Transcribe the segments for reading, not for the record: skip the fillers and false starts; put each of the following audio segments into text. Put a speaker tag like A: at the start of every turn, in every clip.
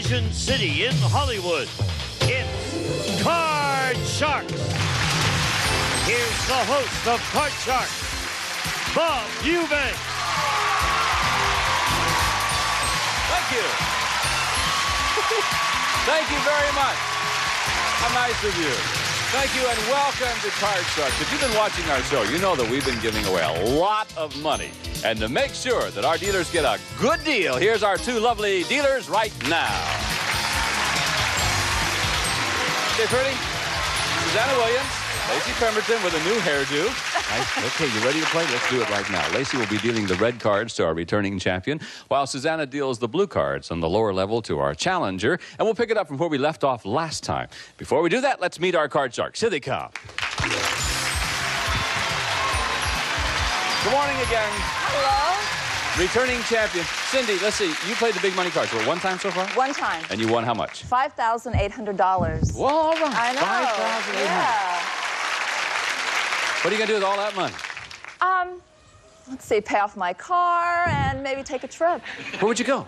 A: Division City in Hollywood, it's Card Sharks. Here's the host of Card Sharks, Bob Eubanks.
B: Thank you. Thank you very much. How nice of you. Thank you and welcome to Card Sharks. If you've been watching our show, you know that we've been giving away a lot of money. And to make sure that our dealers get a good deal, here's our two lovely dealers right now. Okay, pretty. Susanna Williams, Lacey Pemberton with a new hairdo. Nice. Okay, you ready to play? Let's do it right now. Lacey will be dealing the red cards to our returning champion, while Susanna deals the blue cards on the lower level to our challenger, and we'll pick it up from where we left off last time. Before we do that, let's meet our Card Sharks. Here they come. Good morning again.
C: Hello.
B: Returning champion. Cindy, let's see. You played the big money cards. One time so far?
C: One time.
B: And you won how much?
C: $5,800.
B: Well, all right.
C: I know.
B: $5,800.
C: Yeah.
B: What are you going to do with all that money?
C: Let's see, pay off my car and maybe take a trip.
B: Where would you go?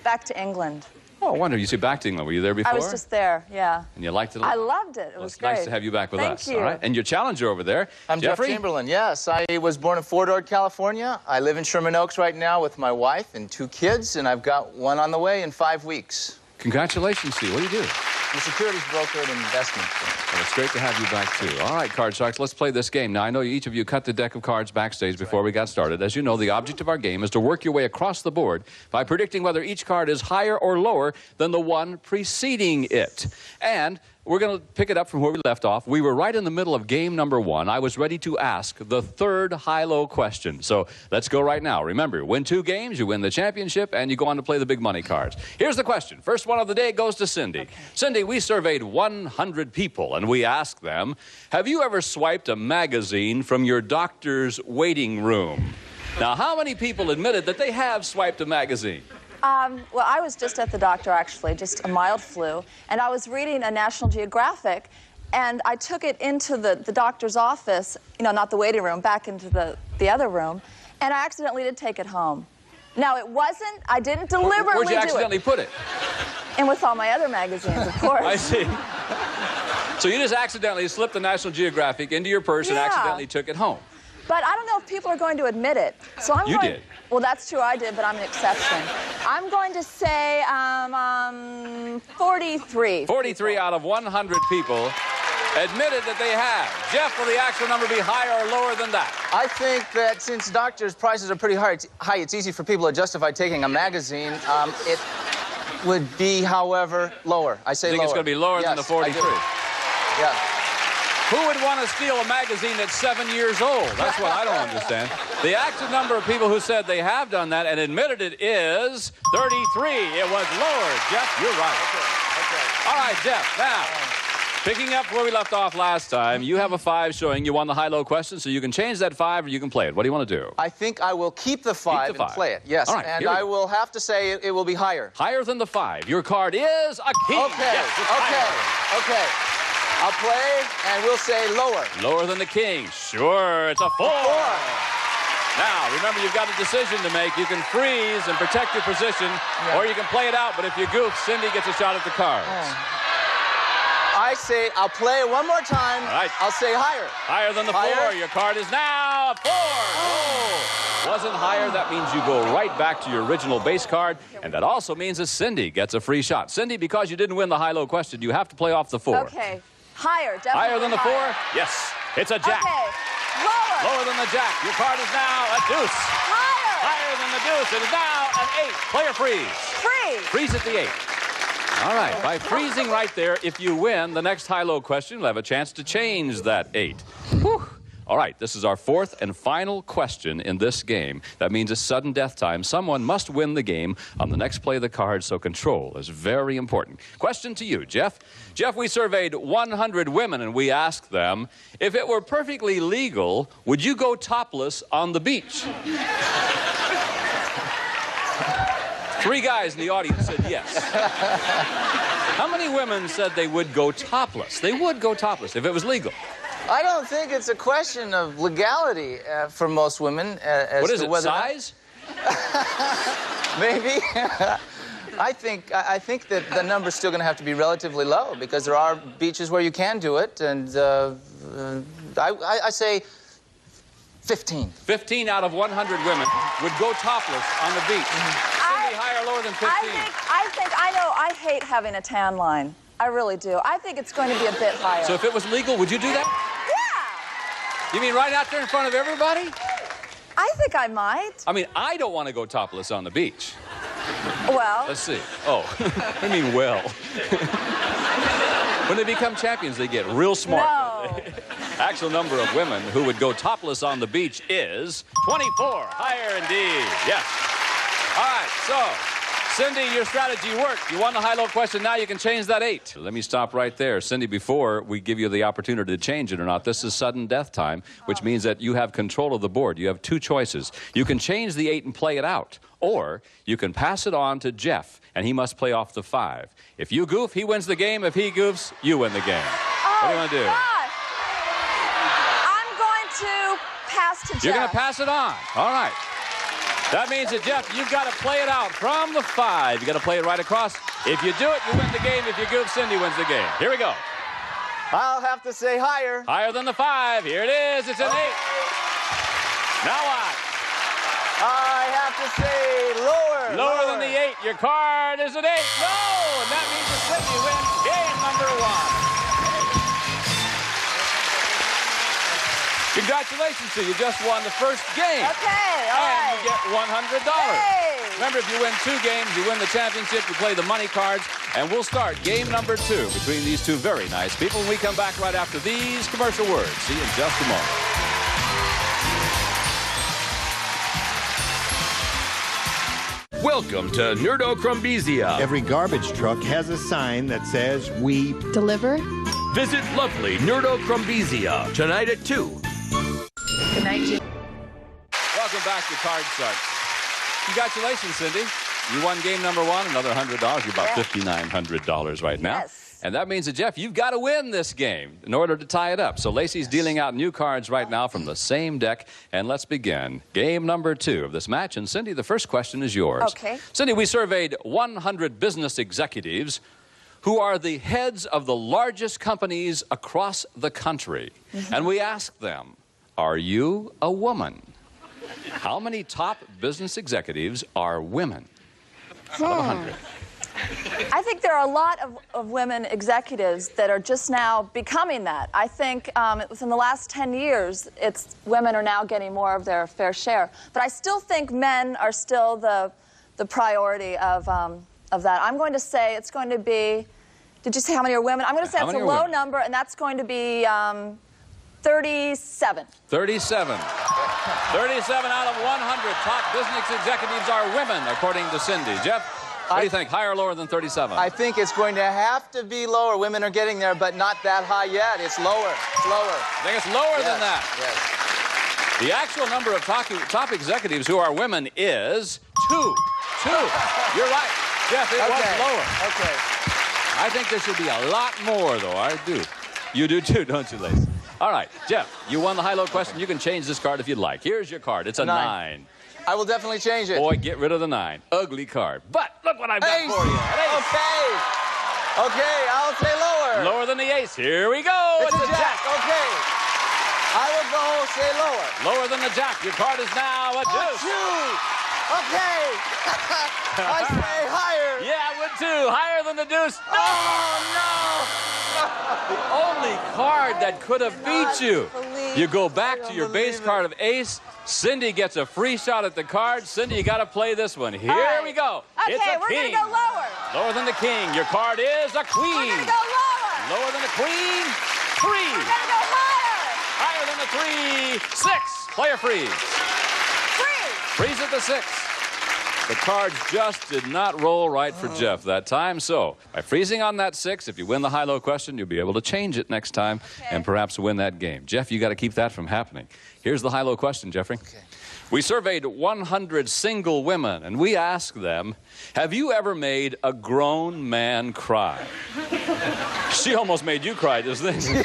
C: Back to England.
B: Oh, I wonder. You see, back to England. Were you there before?
C: I was just there, yeah.
B: And you liked it?
C: I loved it. It was great.
B: It's nice to have you back with us.
C: Thank you.
B: All right. And your challenger over there,
D: I'm
B: Jeffrey?
D: Jeff Chamberlain, yes. I was born in Fort Ord, California. I live in Sherman Oaks right now with my wife and 2 kids, and I've got one on the way in 5 weeks.
B: Congratulations to you. What do you do?
D: I'm a securities broker and investment firm.
B: Well, it's great to have you back, too. All right, Card Sharks, let's play this game. Now, I know each of you cut the deck of cards backstage before we got started. As you know, the object of our game is to work your way across the board by predicting whether each card is higher or lower than the one preceding it. And we're going to pick it up from where we left off. We were right in the middle of game number 1. I was ready to ask the third high-low question. So let's go right now. Remember, win 2 games, you win the championship, and you go on to play the big money cards. Here's the question. First one of the day goes to Cindy.
C: Okay.
B: Cindy, we surveyed 100 people, and we asked them, have you ever swiped a magazine from your doctor's waiting room? Now, how many people admitted that they have swiped a magazine?
C: Well, I was just at the doctor, actually, just a mild flu, and I was reading a National Geographic, and I took it into the doctor's office, you know, not the waiting room, back into the other room, and I accidentally did take it home. Now, it wasn't, I didn't deliberately do it.
B: Where'd you accidentally put it?
C: And with all my other magazines, of course.
B: I see. So you just accidentally slipped the National Geographic into your purse and
C: Yeah.
B: accidentally took it home.
C: But I don't know if people are going to admit it. So I'm
B: You
C: going,
B: did.
C: Well, that's true, I did, but I'm an exception. I'm going to say 43.
B: 43 out of 100 people admitted that they have. Jeff, will the actual number be higher or lower than that?
D: I think that since doctors' prices are pretty high, it's easy for people to justify taking a magazine. It would be, however, lower. I say
B: You think
D: lower.
B: it's going to be lower than the
D: Yes,
B: 43?
D: I do. Yeah.
B: Who would want to steal a magazine that's 7 years old? That's what I don't understand. The actual number of people who said they have done that and admitted it is 33. It was lower. Jeff, you're right.
D: Okay.
B: All right, Jeff, now, picking up where we left off last time, you have a 5 showing you won the high-low question, so you can change that 5 or you can play it. What do you want to do?
D: I think I will keep the 5
B: Keep the 5.
D: and play it. Yes.
B: All right,
D: and
B: here we
D: I
B: go.
D: will have to say it will be higher.
B: Higher than the 5. Your card is a king.
D: Okay.
B: Yes, it's higher.
D: Okay. I'll play, and we'll say lower.
B: Lower than the king. Sure, it's a 4. Now, remember, you've got a decision to make. You can freeze and protect your position, or you can play it out, but if you goof, Cindy gets a shot at the cards.
D: I say I'll play it one more time.
B: All right.
D: I'll say higher.
B: Higher than the 4.
D: Higher.
B: Your card is now a 4. Oh. Wasn't higher. That means you go right back to your original base card, and that also means that Cindy gets a free shot. Cindy, because you didn't win the high-low question, you have to play off the 4.
C: Okay. Higher, definitely.
B: Higher than the 4?
C: higher.
B: Yes. It's a jack.
C: Okay. Lower.
B: Lower than the jack. Your card is now a deuce.
C: Higher.
B: Higher than the deuce. It is now an 8. Player freeze.
C: Free.
B: Freeze at the 8. All right. By freezing right there, if you win the next high-low question, you'll have a chance to change that 8. Whew. All right, this is our 4th and final question in this game. That means it's sudden death time. Someone must win the game on the next play of the card, so control is very important. Question to you, Jeff. Jeff, we surveyed 100 women, and we asked them, if it were perfectly legal, would you go topless on the beach? 3 guys in the audience said yes. How many women said they would go topless? They would go topless if it was legal.
D: I don't think it's a question of legality for most women. As
B: What is
D: to
B: it,
D: whether
B: size?
D: Maybe. I think that the number's still going to have to be relatively low because there are beaches where you can do it, and I say 15.
B: 15 out of 100 women would go topless on the beach. Cindy, higher or lower than 15?
C: I hate having a tan line. I really do. I think it's going to be a bit higher.
B: So if it was legal, would you do that?
C: Yeah.
B: You mean right out there in front of everybody?
C: I think I might.
B: I mean, I don't want to go topless on the beach.
C: Well.
B: Let's see. Oh, I mean, well. When they become champions, they get real smart.
C: No.
B: Actual number of women who would go topless on the beach is 24. Higher indeed. Yes. All right, so, Cindy, your strategy worked. You won the high-low question. Now you can change that 8. Let me stop right there. Cindy, before we give you the opportunity to change it or not, this is sudden death time, which means that you have control of the board. You have 2 choices. You can change the 8 and play it out, or you can pass it on to Jeff, and he must play off the 5. If you goof, he wins the game. If he goofs, you win the game. What do you want to do?
C: Gosh. I'm going to pass to Jeff.
B: You're going to pass it on. All right. That means that, Jeff, you've got to play it out from the 5. You've got to play it right across. If you do it, you win the game. If you goof, Cindy wins the game. Here we go.
D: I'll have to say higher.
B: Higher than the 5. Here it is. It's an 8. Now what?
D: I have to say lower.
B: Lower than the 8. Your card is an 8. No! And that means that Cindy wins game number 1. Congratulations to you. You just won the first game.
C: Okay, all right.
B: And you get $100.
C: Yay.
B: Remember, if you win 2 games, you win the championship. You play the money cards. And we'll start game number 2 between these 2 very nice people when we come back right after these commercial words. See you in just a moment.
E: Welcome to Nerdo Crumbizia.
F: Every garbage truck has a sign that says, "We
G: Deliver?
E: Visit lovely Nerdo Crumbizia tonight at 2.
G: Good night, Jim.
B: Welcome back to Card Sharks. Congratulations, Cindy. You won game number 1, another $100. You're about $5,900 right now.
C: Yes.
B: And that means that, Jeff, you've got to win this game in order to tie it up. So Lacey's dealing out new cards right now from the same deck. And let's begin game number 2 of this match. And Cindy, the first question is yours.
C: Okay.
B: Cindy, we surveyed 100 business executives who are the heads of the largest companies across the country. And we asked them, are you a woman? How many top business executives are women? Out of 100.
C: I think there are a lot of women executives that are just now becoming that. I think within the last 10 years, women are now getting more of their fair share. But I still think men are still the priority of that. I'm going to say it's going to be, did you say how many are women? I'm going to say it's a low number, and that's going to be 37.
B: 37. 37 out of 100 top business executives are women, according to Cindy. Jeff? What do you think, higher or lower than 37?
D: I think it's going to have to be lower. Women are getting there, but not that high yet. It's lower. It's lower.
B: I think it's lower than that.
D: Yes.
B: The actual number of top executives who are women is 2. 2. You're right. Jeff, it was lower.
D: Okay.
B: I think there should be a lot more, though. I do. You do, too, don't you, Lacey? All right, Jeff, you won the high-low question. You can change this card if you'd like. Here's your card. It's a 9.
D: I will definitely change it.
B: Boy, get rid of the 9. Ugly card. But look what I've got
D: Ace.
B: for you. An ace.
D: Okay. Okay, I'll say lower.
B: Lower than the ace. Here we go.
D: It's a jack. Okay. I will go say lower.
B: Lower than the jack. Your card is now a deuce.
D: Okay. I say higher.
B: Yeah, with 2. Higher than the deuce. No! The only card that could have beat you. You go back to your base card of ace. Cindy gets a free shot at the card. Cindy, you got to play this one. Here we go.
C: Okay,
B: it's a
C: we're
B: king.
C: going to go lower.
B: Lower than the king. Your card is a queen.
C: We're going to go lower.
B: Lower than the queen. 3.
C: We're going to go higher.
B: Higher than the 3. 6. Player freeze.
C: 3.
B: Freeze at the 6. The cards just did not roll right for Jeff that time. So, by freezing on that 6, if you win the high-low question, you'll be able to change it next time and perhaps win that game. Jeff, you got to keep that from happening. Here's the high-low question, Jeffrey.
D: Okay.
B: We surveyed 100 single women, and we asked them, have you ever made a grown man cry? She almost made you cry, doesn't she?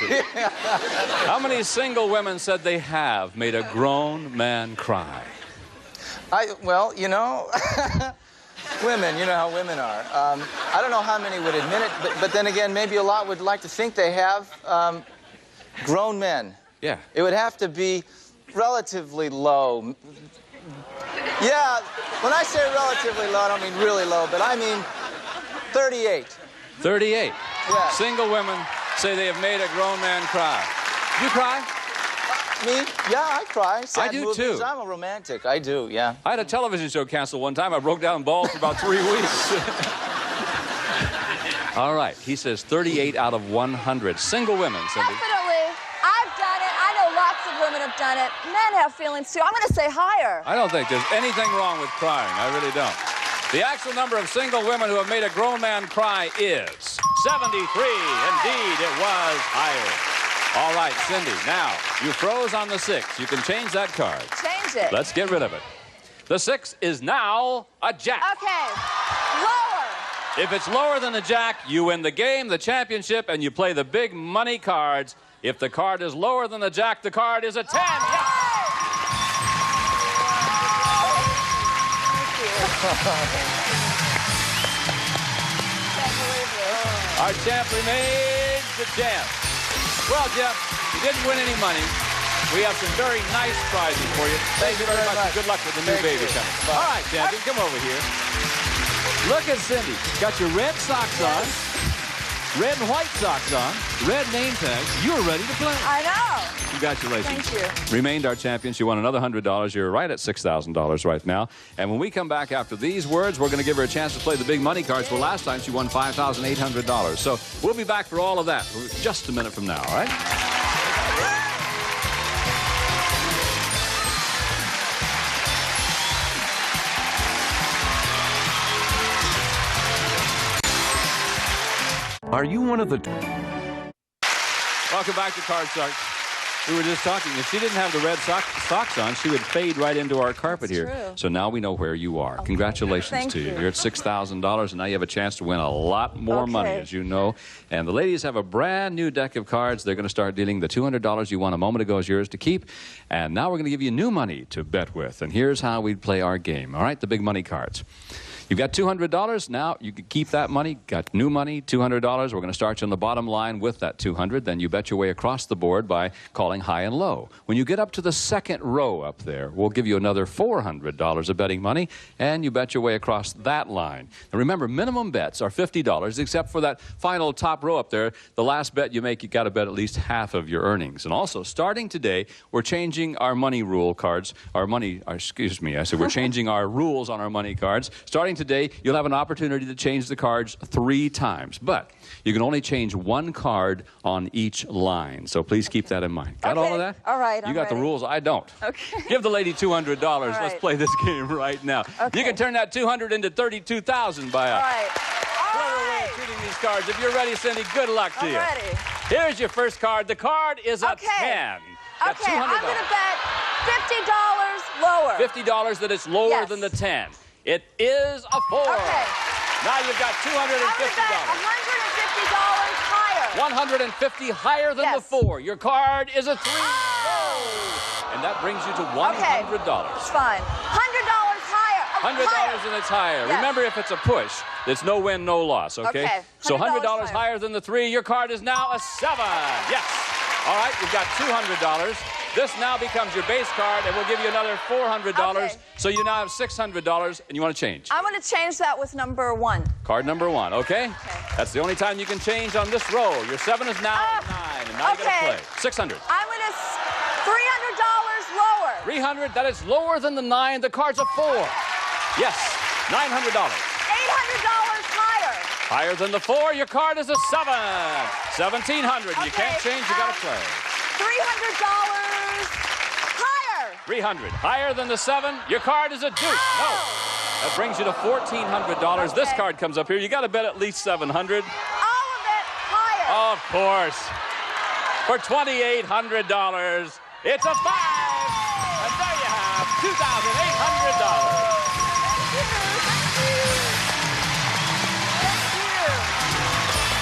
B: How many single women said they have made a grown man cry?
D: Well, you know, women, you know how women are. I don't know how many would admit it, but then again, maybe a lot would like to think they have. Grown men.
B: Yeah.
D: It would have to be relatively low. Yeah, when I say relatively low, I don't mean really low, but I mean 38.
B: 38.
D: Yeah.
B: Single women say they have made a grown man cry. You cry?
D: Me? Yeah, I cry. Sad
B: I do,
D: movies.
B: too.
D: I'm a romantic. I do, yeah.
B: I had a television show canceled one time. I broke down balls for about 3 weeks. All right. He says 38 out of 100. Single women, Cindy.
C: Definitely. I've done it. I know lots of women have done it. Men have feelings, too. I'm going to say higher.
B: I don't think there's anything wrong with crying. I really don't. The actual number of single women who have made a grown man cry is 73. Indeed, it was higher. All right, Cindy, now, you froze on the 6. You can change that card.
C: Change it.
B: Let's get rid of it. The 6 is now a jack.
C: Okay. Lower.
B: If it's lower than the jack, you win the game, the championship, and you play the big money cards. If the card is lower than the jack, the card is a 10. Yes. Our champ remains the champ. Well, Jeff, you didn't win any money. We have some very nice prizes for you. Thank you very much. And good luck with the new baby coming. All right, champion, come over here. Look at Cindy. Got your red socks on, red and white socks on, red name tags. You're ready to play.
C: I know.
B: Congratulations.
C: Thank you.
B: Remained our champion. She won another $100. You're right at $6,000 right now. And when we come back after these words, we're going to give her a chance to play the big money cards. Well, last time she won $5,800. So we'll be back for all of that just a minute from now, all right?
E: Are you one of the...
B: Welcome back to Card Sharks. We were just talking. If she didn't have the red socks on, she would fade right into our carpet here.
C: True.
B: So now we know where you are.
C: Okay.
B: Congratulations
C: Thank
B: to you.
C: you.
B: You're at $6,000, and now you have a chance to win a lot more money, as you know. And the ladies have a brand new deck of cards. They're going to start dealing. The $200 you won a moment ago is yours to keep. And now we're going to give you new money to bet with. And here's how we play our game. All right, the big money cards. You've got $200. Now you can keep that money. Got new money, $200. We're going to start you on the bottom line with that $200. Then you bet your way across the board by calling high and low. When you get up to the second row up there, we'll give you another $400 of betting money, and you bet your way across that line. Now remember, minimum bets are $50, except for that final top row up there. The last bet you make, you got to bet at least half of your earnings. And also, starting today, we're changing our money rule cards. We're changing our rules on our money cards. Starting today, you'll have an opportunity to change the cards 3 times, but you can only change 1 card on each line. So please keep that in mind. Got all of that?
C: All right,
B: You
C: I'm
B: got the
C: ready.
B: rules. I don't.
C: Okay.
B: Give the lady $200.
C: right.
B: Let's play this game right now.
C: Okay.
B: You can turn that $200 into $32,000 by
C: All
B: a
C: right.
B: clever way of treating these cards. If you're ready, Cindy, good luck to
C: I'm
B: you.
C: ready.
B: Here's your first card. The card is a 10. Got
C: Okay, I'm
B: $200.
C: going to bet $50 lower.
B: $50 that it's lower
C: Yes.
B: than the 10. It is a 4.
C: Okay.
B: Now you've got $250.
C: I'm going to bet $150 higher.
B: 150 higher than the
C: Yes.
B: 4. Your card is a 3.
C: Oh.
B: And that brings you to
C: Okay.
B: $100.
C: It's fine. $100 higher.
B: $100 and it's higher.
C: Yes.
B: Remember, if it's a push, there's no win, no loss, okay?
C: Okay.
B: So $100
C: $100
B: higher than the 3. Your card is now a 7. Yes. All right, you've got $200. This now becomes your base card, and we'll give you another $400.
C: Okay.
B: So you now have $600, and you want to change.
C: I'm going to change that with number 1.
B: Card number 1, okay? That's the only time you can change on this roll. Your 7 is now a 9, and now you got to play. 600.
C: I'm going to $300 lower.
B: 300, that is lower than the 9. The card's a 4. Yes, $900.
C: $800 higher.
B: Higher than the 4, your card is a 7. 1,700. You can't change, you got to play.
C: $300 higher.
B: 300. Higher than the 7, your card is a deuce. No. That brings you to $1,400. This
C: Okay.
B: card comes up here. You got to bet at least $700.
C: All of it higher.
B: Of course. For $2,800, it's a 5. And there you have $2,800.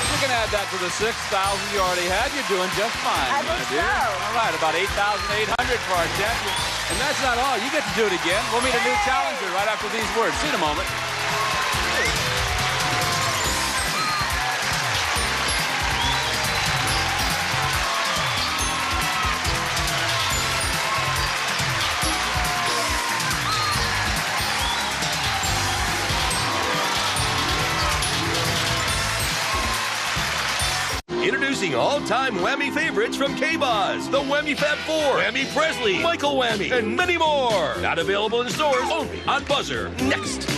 B: You can add that to the $6,000 you already had. You're doing just fine,
C: I
B: my
C: think
B: dear.
C: so.
B: All right, about $8,800 for our champion. And that's not all. You get to do it again. We'll meet a new challenger right after these words. See you in a moment.
E: Introducing all-time Whammy favorites from K-Buzz. The Whammy Fab 4, Whammy Presley, Michael Whammy, and many more. Not available in stores, only on Buzzer. Next.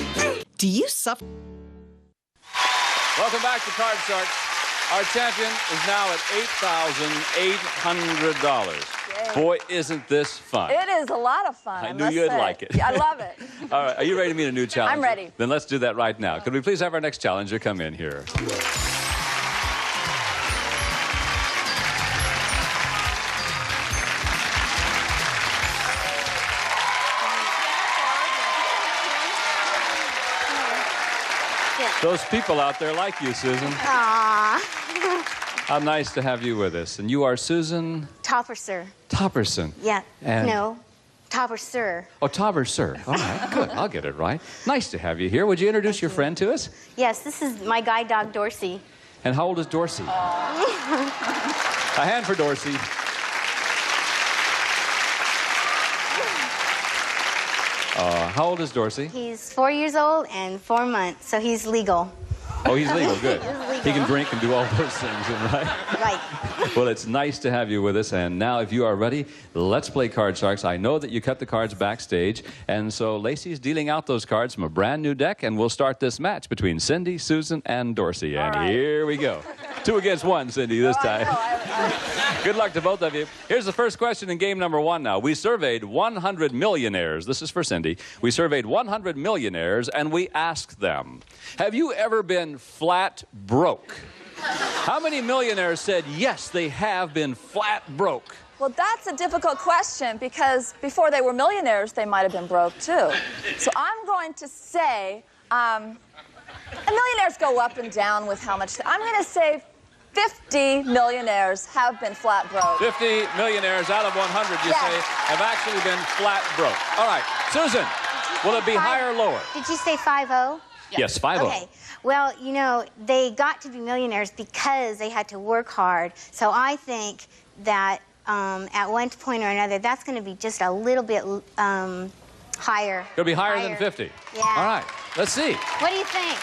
G: Do you suffer?
B: Welcome back to Card Sharks. Our champion is now at $8,800. Boy, isn't this fun.
C: It is a lot of fun.
B: I knew you'd like it.
C: Yeah, I love it.
B: All right, are you ready to meet a new challenger?
C: I'm ready.
B: Then let's do that right now. Could we please have our next challenger come in here? Those people out there like you, Susan.
H: Aww.
B: How nice to have you with us. And you are Susan?
H: Topperser.
B: Topperson.
H: Yeah.
B: And
H: No. Topperser.
B: Oh, Topperser. All right, good. I'll get it right. Nice to have you here. Would you introduce your friend to us?
H: Yes, this is my guide dog, Dorsey.
B: And how old is Dorsey? A hand for Dorsey. How old is Dorsey?
H: He's 4 years old and 4 months, so he's legal.
B: Oh, he's legal. Good.
H: He's legal.
B: He can drink and do all those things, right?
H: Right.
B: Well, it's nice to have you with us. And now, if you are ready, let's play Card Sharks. I know that you cut the cards backstage. And so Lacey's dealing out those cards from a brand new deck. And we'll start this match between Cindy, Susan, and Dorsey. And here we go. 2 against 1, Cindy, this time. Good luck to both of you. Here's the first question in game number 1 now. We surveyed 100 millionaires. This is for Cindy. We surveyed 100 millionaires, and we asked them, have you ever been flat broke? How many millionaires said, yes, they have been flat broke?
C: Well, that's a difficult question because before they were millionaires, they might have been broke too. So I'm going to say, and millionaires go up and down with how much. I'm going to say 50 millionaires have been flat broke.
B: 50 millionaires out of 100, you say, have actually been flat broke. All right, Susan, will it be higher or lower?
H: Did you say 5-0?
B: Yes, 5-0.
H: Okay. Well, you know, they got to be millionaires because they had to work hard. So I think that at one point or another, that's going to be just a little bit higher.
B: It'll be higher than 50?
H: Yeah.
B: All right, let's see.
H: What do you think?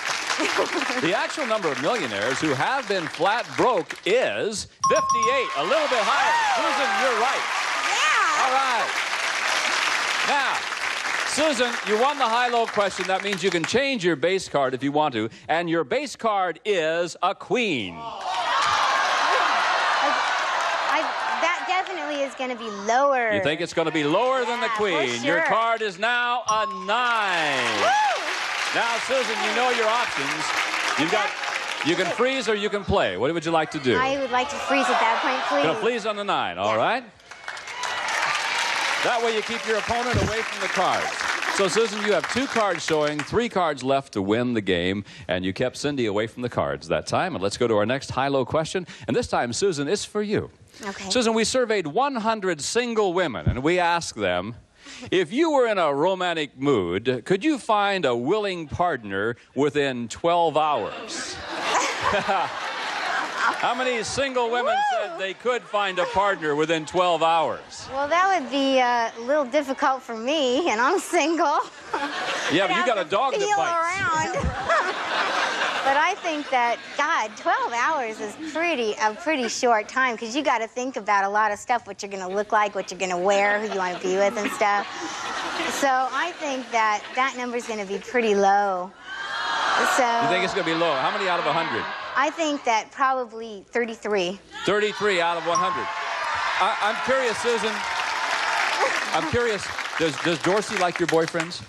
B: The actual number of millionaires who have been flat broke is 58, a little bit higher. Susan, you're right.
H: Yeah.
B: All right. Now, Susan, you won the high-low question. That means you can change your base card if you want to. And your base card is a queen.
H: That definitely is going to be lower.
B: You think it's going to be lower than the queen?
H: for sure.
B: Your card is now a 9.
H: Woo!
B: Now, Susan, you know your options. You can freeze or you can play. What would you like to do?
H: I would like to freeze at that point, please.
B: Going to freeze on the 9, all right? That way you keep your opponent away from the cards. So, Susan, you have 2 cards showing, 3 cards left to win the game, and you kept Cindy away from the cards that time. And let's go to our next high-low question. And this time, Susan, it's for you.
H: Okay.
B: Susan, we surveyed 100 single women, and we asked them, if you were in a romantic mood, could you find a willing partner within 12 hours? How many single women said they could find a partner within 12 hours?
H: Well, that would be a little difficult for me, and I'm single.
B: Yeah, but you got a dog that
H: feel
B: bites.
H: around. But I think that, God, 12 hours is a pretty short time because you got to think about a lot of stuff, what you're going to look like, what you're going to wear, who you want to be with and stuff. So I think that number is going to be pretty low. So
B: You think it's going to be low? How many out of 100?
H: I think that probably 33.
B: 33 out of 100. I'm curious, Susan. I'm curious, does Dorsey like your boyfriends?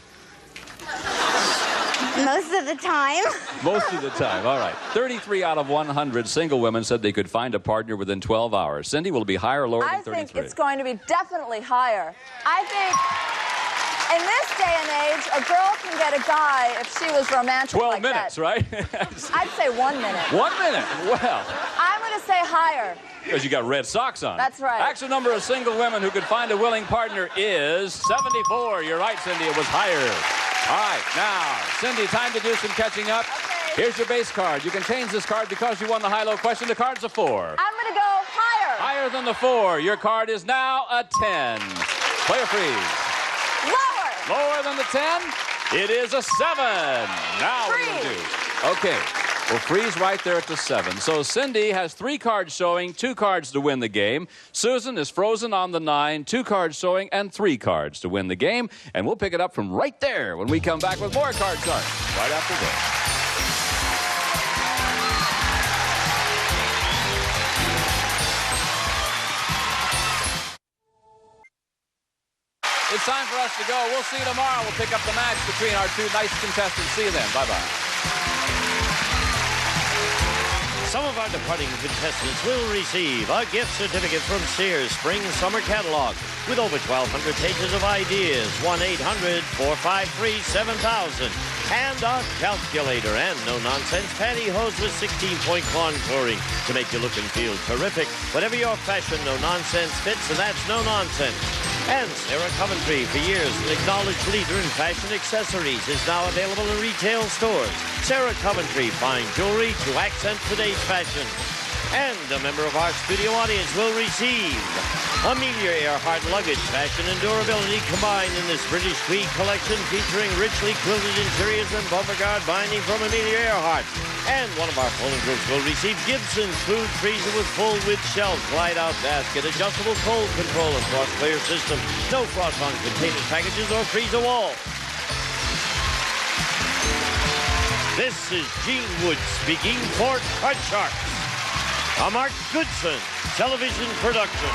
H: Most of the time.
B: Most of the time, all right. 33 out of 100 single women said they could find a partner within 12 hours. Cindy, will it be higher or lower than 33?
C: I think it's going to be definitely higher. I think in this day and age, a girl can get a guy if she was romantic
B: 12
C: like
B: minutes,
C: that.
B: right?
C: I'd say 1 minute.
B: 1 minute? Well,
C: I'm going to say higher.
B: because you got red socks on.
C: That's right.
B: Actual number of single women who could find a willing partner is 74. You're right, Cindy. It was higher. All right, now, Cindy, time to do some catching up.
C: Okay.
B: Here's your base card. You can change this card because you won the high-low question. The card's a 4.
C: I'm going to go higher.
B: Higher than the 4. Your card is now a 10. Play or freeze.
C: Lower.
B: Lower than the 10? It is a 7. Now what are you going to do? Okay. will freeze right there at the 7. So Cindy has 3 cards showing, 2 cards to win the game. Susan is frozen on the 9, 2 cards showing, and 3 cards to win the game. And we'll pick it up from right there when we come back with more Card Sharks right after this. It's time for us to go. We'll see you tomorrow. We'll pick up the match between our 2 nice contestants. See you then. Bye-bye.
A: Some of our departing contestants will receive a gift certificate from Sears Spring Summer Catalog with over 1,200 pages of ideas, 1-800-453-7000, and a calculator and no-nonsense pantyhose with 16-point contouring to make you look and feel terrific. Whatever your fashion, no-nonsense fits, and that's no-nonsense. And Sarah Coventry, for years an acknowledged leader in fashion accessories, is now available in retail stores. Sarah Coventry, fine jewelry to accent today's fashion. And a member of our studio audience will receive Amelia Earhart luggage, fashion and durability combined in this British tweed collection featuring richly quilted interiors and bumper guard binding from Amelia Earhart. And one of our phone groups will receive Gibson's food freezer with full width shelf, glide out basket, adjustable cold control, and frost clear system. No frost on container packages or freezer wall. This is Gene Wood speaking for Card Sharks, a Mark Goodson television production.